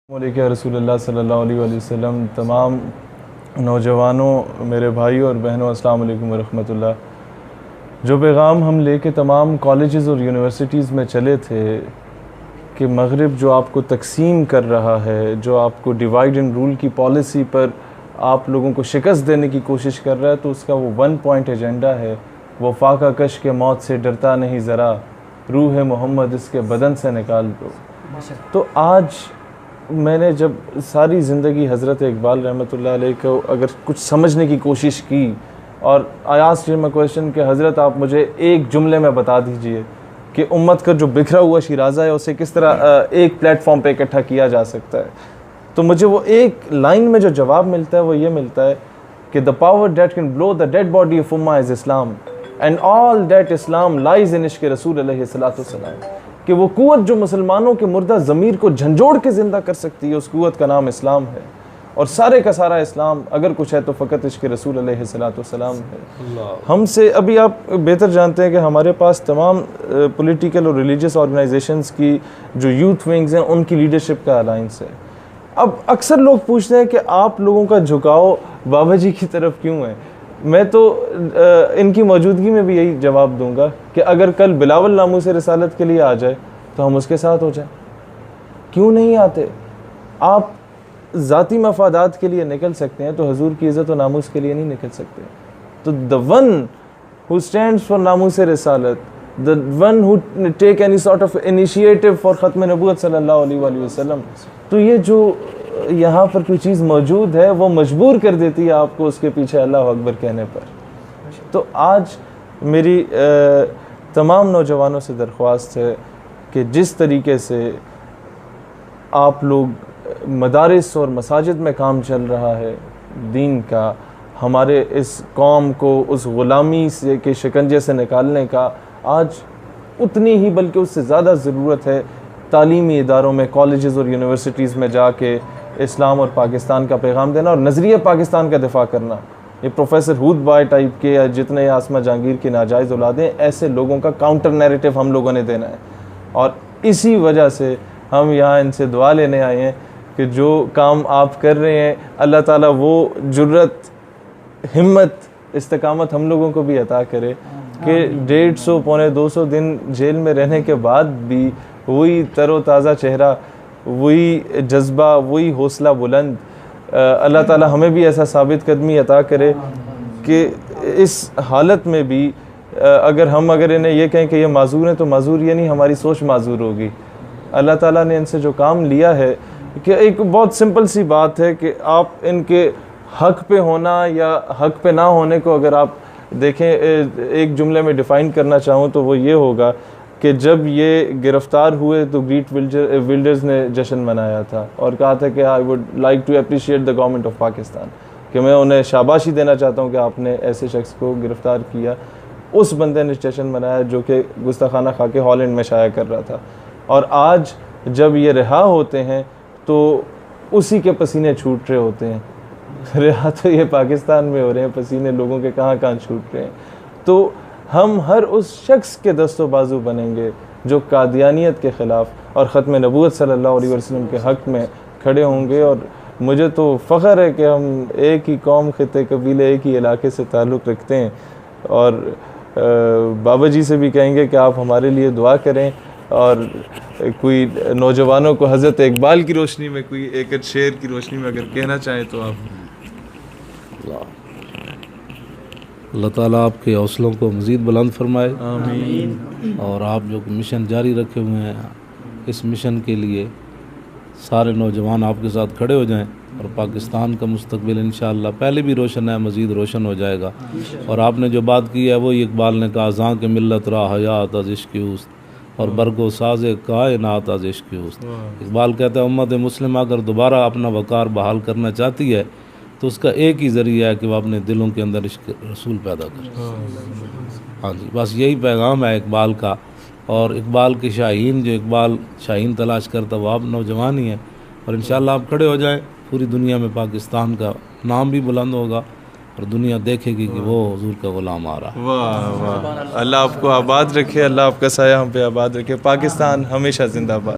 علیہ رسول اللہ صلی اللہ علیہ وسلم. تمام نوجوانوں، میرے بھائیوں اور بہنوں، السلام علیکم ورحمۃ اللہ. جو پیغام ہم لے کے تمام کالجز اور یونیورسٹیز میں چلے تھے کہ مغرب جو آپ کو تقسیم کر رہا ہے، جو آپ کو ڈیوائیڈ اینڈ رول کی پالیسی پر آپ لوگوں کو شکست دینے کی کوشش کر رہا ہے، تو اس کا وہ 1 پوائنٹ ایجنڈا ہے، وہ فاقہ کش کے موت سے ڈرتا نہیں ذرا، روح محمد اس کے بدن سے نکال دو. تو آج میں نے جب ساری زندگی حضرت اقبال رحمۃ اللہ علیہ کو اگر کچھ سمجھنے کی کوشش کی، اور I asked him a question کہ حضرت آپ مجھے ایک جملے میں بتا دیجئے کہ امت کا جو بکھرا ہوا شیرازہ ہے اسے کس طرح ایک پلیٹ فارم پہ اکٹھا کیا جا سکتا ہے، تو مجھے وہ ایک لائن میں جو جواب ملتا ہے وہ یہ ملتا ہے کہ the power that can blow the dead body of Ummah is Islam and all that Islam lies in عشق رسول علیہ السلام. کہ وہ قوت جو مسلمانوں کے مردہ ضمیر کو جھنجھوڑ کے زندہ کر سکتی ہے، اس قوت کا نام اسلام ہے، اور سارے کا سارا اسلام اگر کچھ ہے تو فقط عشق رسول علیہ السلام ہے. ہم سے ابھی آپ بہتر جانتے ہیں کہ ہمارے پاس تمام پولیٹیکل اور ریلیجیس آرگنائزیشنز کی جو یوتھ ونگز ہیں ان کی لیڈرشپ کا الائنس ہے. اب اکثر لوگ پوچھتے ہیں کہ آپ لوگوں کا جھکاؤ بابا جی کی طرف کیوں ہے؟ میں تو ان کی موجودگی میں بھی یہی جواب دوں گا کہ اگر کل بلاول ناموس رسالت کے لیے آ جائے تو ہم اس کے ساتھ ہو جائیں. کیوں نہیں آتے؟ آپ ذاتی مفادات کے لیے نکل سکتے ہیں تو حضور کی عزت و ناموس کے لیے نہیں نکل سکتے. تو the one who stands for ناموس رسالت, the one who take any sort of initiative for ختم نبوت صلی اللہ علیہ وآلہ وسلم, تو یہ جو یہاں پر کوئی چیز موجود ہے وہ مجبور کر دیتی ہے آپ کو اس کے پیچھے اللہ اکبر کہنے پر. تو آج میری تمام نوجوانوں سے درخواست ہے کہ جس طریقے سے آپ لوگ مدارس اور مساجد میں کام چل رہا ہے دین کا، ہمارے اس قوم کو اس غلامی سے کے شکنجے سے نکالنے کا، آج اتنی ہی بلکہ اس سے زیادہ ضرورت ہے تعلیمی اداروں میں، کالجز اور یونیورسٹیز میں جا کے اسلام اور پاکستان کا پیغام دینا اور نظریہ پاکستان کا دفاع کرنا. یہ پروفیسر ہود بائے ٹائپ کے یا جتنے آسمہ جہانگیر کی ناجائز اولادیں، ایسے لوگوں کا کاؤنٹر نیریٹو ہم لوگوں نے دینا ہے. اور اسی وجہ سے ہم یہاں ان سے دعا لینے آئے ہیں کہ جو کام آپ کر رہے ہیں اللہ تعالیٰ وہ جرت، ہمت، استقامت ہم لوگوں کو بھی عطا کرے کہ 150 پونے 200 دن جیل میں رہنے کے بعد بھی وہی تر و تازہ چہرہ، وہی جذبہ، وہی حوصلہ بلند، اللہ تعالیٰ ہمیں بھی ایسا ثابت قدمی عطا کرے کہ اس حالت میں بھی اگر انہیں یہ کہیں کہ یہ معذور ہیں تو معذور یہ نہیں، ہماری سوچ معذور ہوگی. اللہ تعالیٰ نے ان سے جو کام لیا ہے کہ ایک بہت سمپل سی بات ہے کہ آپ ان کے حق پہ ہونا یا حق پہ نہ ہونے کو اگر آپ دیکھیں ایک جملے میں ڈیفائن کرنا چاہوں تو وہ یہ ہوگا کہ جب یہ گرفتار ہوئے تو گریٹ ولڈرز نے جشن منایا تھا اور کہا تھا کہ I would like to appreciate the government of Pakistan, کہ میں انہیں شاباشی دینا چاہتا ہوں کہ آپ نے ایسے شخص کو گرفتار کیا. اس بندے نے جشن منایا جو کہ گستاخانہ خاکے ہالینڈ میں شائع کر رہا تھا. اور آج جب یہ رہا ہوتے ہیں تو اسی کے پسینے چھوٹ رہے ہوتے ہیں. رہا تو یہ پاکستان میں ہو رہے ہیں، پسینے لوگوں کے کہاں کہاں چھوٹ رہے ہیں. تو ہم ہر اس شخص کے دست و بازو بنیں گے جو قادیانیت کے خلاف اور ختم نبوت صلی اللہ علیہ وسلم کے حق میں کھڑے ہوں گے. اور مجھے تو فخر ہے کہ ہم ایک ہی قوم، خطے، قبیلے، ایک ہی علاقے سے تعلق رکھتے ہیں. اور بابا جی سے بھی کہیں گے کہ آپ ہمارے لیے دعا کریں. اور کوئی نوجوانوں کو حضرت اقبال کی روشنی میں کوئی ایک شعر کی روشنی میں اگر کہنا چاہیں تو آپ. اللہ تعالیٰ آپ کے حوصلوں کو مزید بلند فرمائے. آمین. اور آپ جو مشن جاری رکھے ہوئے ہیں اس مشن کے لیے سارے نوجوان آپ کے ساتھ کھڑے ہو جائیں اور پاکستان کا مستقبل انشاءاللہ پہلے بھی روشن ہے، مزید روشن ہو جائے گا. اور آپ نے جو بات کی ہے وہی اقبال نے کہا، زاں کے ملت را حیات از عشق اوست اور برگو ساز کائنات از عشق اوست. اقبال کہتا ہے امت مسلمہ اگر دوبارہ اپنا وقار بحال کرنا چاہتی ہے تو اس کا ایک ہی ذریعہ ہے کہ وہ اپنے دلوں کے اندر عشق رسول پیدا کرے. ہاں جی، بس یہی پیغام ہے اقبال کا. اور اقبال کے شاہین، جو اقبال شاہین تلاش کرتا وہ آپ نوجوان ہی ہیں. اور انشاءاللہ آپ کھڑے ہو جائیں، پوری دنیا میں پاکستان کا نام بھی بلند ہوگا اور دنیا دیکھے گی کہ وہ حضور کا غلام آ رہا ہے. واہ واہ، اللہ آپ کو آباد رکھے، اللہ آپ کا سایہ ہم پہ آباد رکھے. پاکستان ہمیشہ زندہ باد.